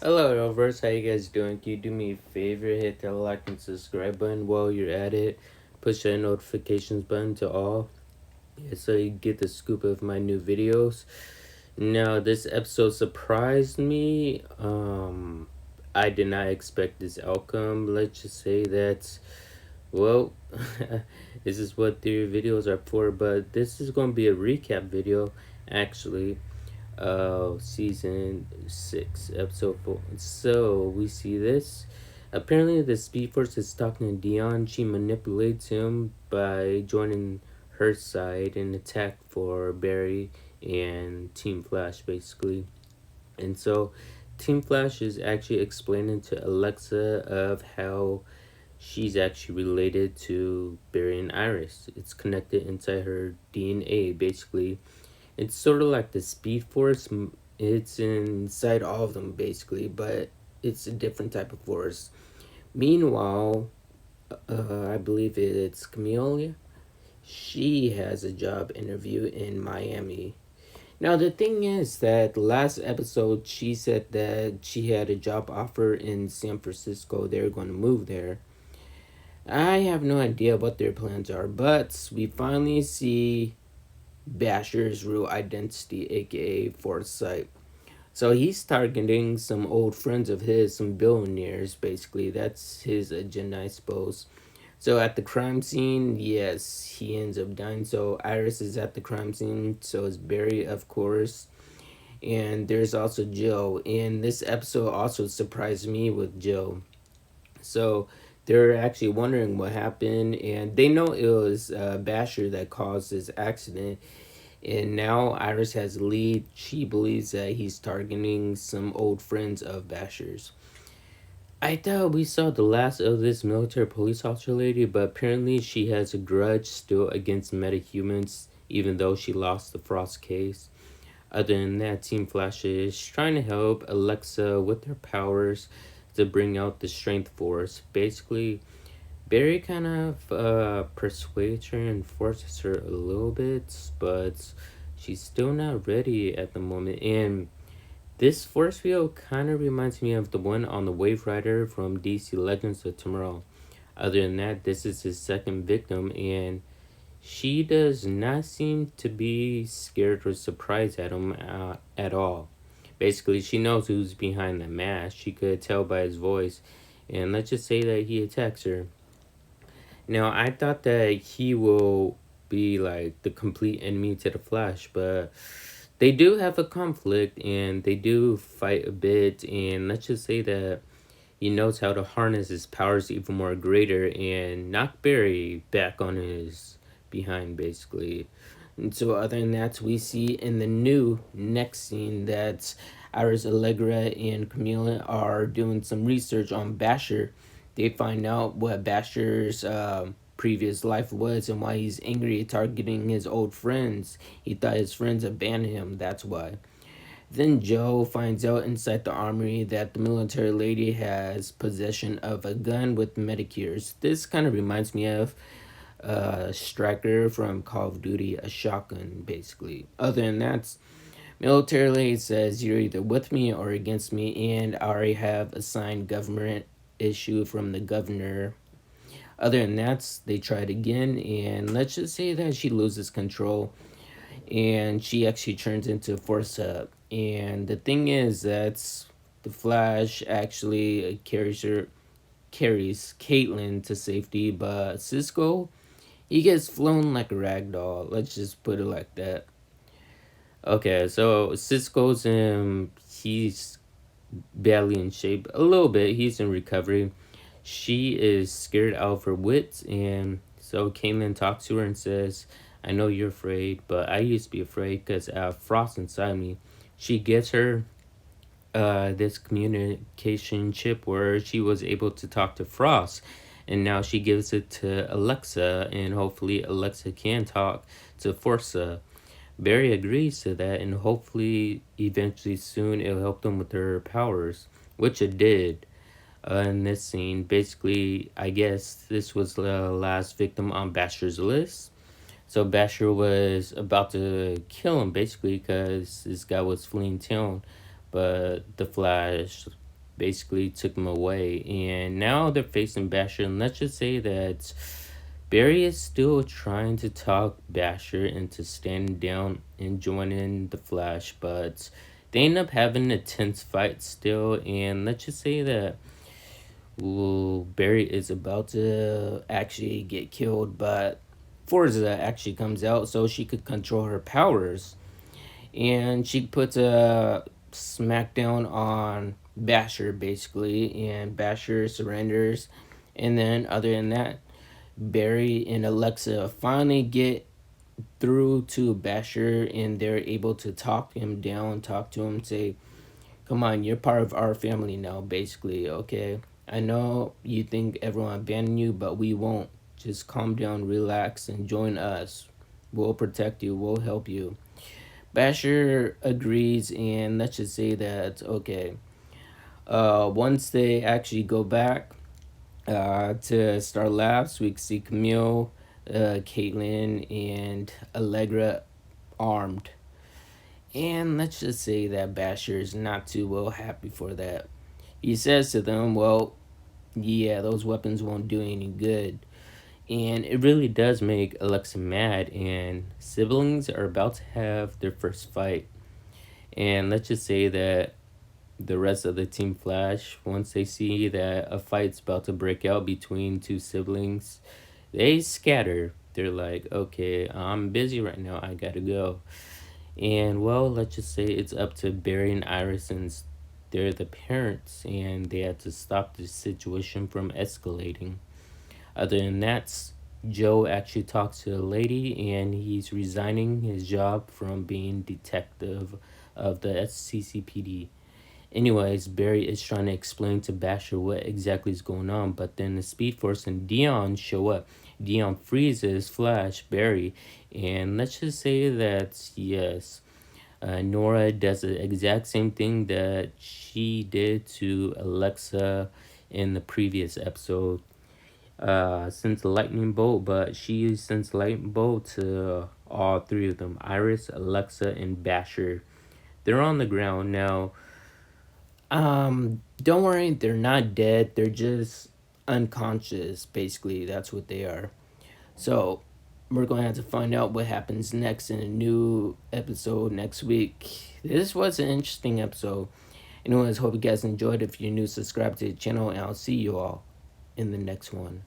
Hello, Arrowverse. How you guys doing? Can you do me a favor? Hit that like and subscribe button while you're at it. Push that notifications button to all, so you get the scoop of my new videos. Now, this episode surprised me. I did not expect this outcome. Let's just say that, well, this is what their videos are for, but this is going to be a recap video, actually. Season 6, episode 4. So we see this. Apparently, the Speed Force is talking to Dion. She manipulates him by joining her side and attack for Barry and Team Flash, basically. And so, Team Flash is actually explaining to Alexa of how she's actually related to Barry and Iris. It's connected inside her DNA, basically. It's sort of like the Speed Force. It's inside all of them, basically, but it's a different type of force. Meanwhile, I believe it's Camellia. She has a job interview in Miami. Now, the thing is that last episode, she said that she had a job offer in San Francisco. They're going to move there. I have no idea what their plans are, but we finally see Basher's real identity, aka Foresight. So he's targeting some old friends of his, some billionaires, basically. That's his agenda, I suppose. So at the crime scene, yes, he ends up dying. So Iris is at the crime scene, so is Barry, of course. And there's also Joe. And this episode also surprised me with Joe. So they're actually wondering what happened, and they know it was Basher that caused this accident. And now Iris has a lead. She believes that he's targeting some old friends of Basher's. I thought we saw the last of this military police officer lady, but apparently she has a grudge still against metahumans, even though she lost the Frost case. Other than that, Team Flash is trying to help Alexa with her powers to bring out the Strength Force. Basically, Barry kind of persuades her and forces her a little bit, but she's still not ready at the moment. And this force field kind of reminds me of the one on the Wave Rider from DC Legends of Tomorrow. Other than that, this is his second victim, and she does not seem to be scared or surprised at him at all. Basically, she knows who's behind the mask. She could tell by his voice, and let's just say that he attacks her. Now, I thought that he will be like the complete enemy to the Flash, but they do have a conflict and they do fight a bit. And let's just say that he knows how to harness his powers even more greater and knock Barry back on his behind, basically. And so, other than that, we see in the new next scene that Iris, Allegra, and Camila are doing some research on Basher. They find out what Basher's previous life was and why he's angry at targeting his old friends. He thought his friends abandoned him, that's why. Then Joe finds out inside the armory that the military lady has possession of a gun with Medicures. This kind of reminds me of Striker from Call of Duty, a shotgun, basically. Other than that, military lady says you're either with me or against me, and I already have a signed government issue from the governor. Other than that, they try it again, and let's just say that she loses control, and she actually turns into Forza. And the thing is that the Flash actually carries Caitlin to safety, but Cisco, he gets flown like a rag doll. Let's just put it like that. Okay, so Cisco's he's badly in shape. A little bit. He's in recovery. She is scared out of her wits, and so Keiynan talks to her and says, I know you're afraid, but I used to be afraid because I have Frost inside me. She gives her this communication chip where she was able to talk to Frost, and now she gives it to Alexa, and hopefully Alexa can talk to Forza. Barry agrees to that, and hopefully eventually soon it'll help them with their powers, which it did. In this scene, basically, I guess this was the last victim on Basher's list. So Basher was about to kill him, basically, because this guy was fleeing town. But the Flash basically took him away. And now they're facing Basher. And let's just say that Barry is still trying to talk Basher into standing down and joining the Flash. But they end up having a tense fight still. And let's just say that Barry is about to actually get killed, but Forza actually comes out so she could control her powers. And she puts a smackdown on Basher, basically, and Basher surrenders. And then, other than that, Barry and Alexa finally get through to Basher, and they're able to talk him down, talk to him, say, come on, you're part of our family now, basically, okay? I know you think everyone abandoned you, but we won't. Just calm down, relax, and join us. We'll protect you, we'll help you. Basher agrees, and let's just say that, okay, once they actually go back to Star Labs, we can see Camille, Caitlin, and Allegra armed. And let's just say that Basher is not too well happy for that. He says to them, well, yeah, those weapons won't do any good. And it really does make Alexa mad, and siblings are about to have their first fight. And let's just say that the rest of the Team Flash, once they see that a fight's about to break out between two siblings, they scatter. They're like, okay, I'm busy right now, I gotta go. And well, let's just say it's up to Barry and Iris, since they're the parents and they had to stop the situation from escalating. Other than that, Joe actually talks to the lady and he's resigning his job from being detective of the SCCPD. Anyways, Barry is trying to explain to Basher what exactly is going on, but then the Speed Force and Dion show up. Dion freezes Flash, Barry, and let's just say that, yes, Nora does the exact same thing that she did to Alexa in the previous episode. Sends a lightning bolt, but she sends lightning bolt to all three of them: Iris, Alexa, and Basher. They're on the ground now. Don't worry, they're not dead. They're just unconscious. Basically, that's what they are. So, we're going to have to find out what happens next in a new episode next week. This was an interesting episode. Anyways, hope you guys enjoyed. If you're new, subscribe to the channel, and I'll see you all in the next one.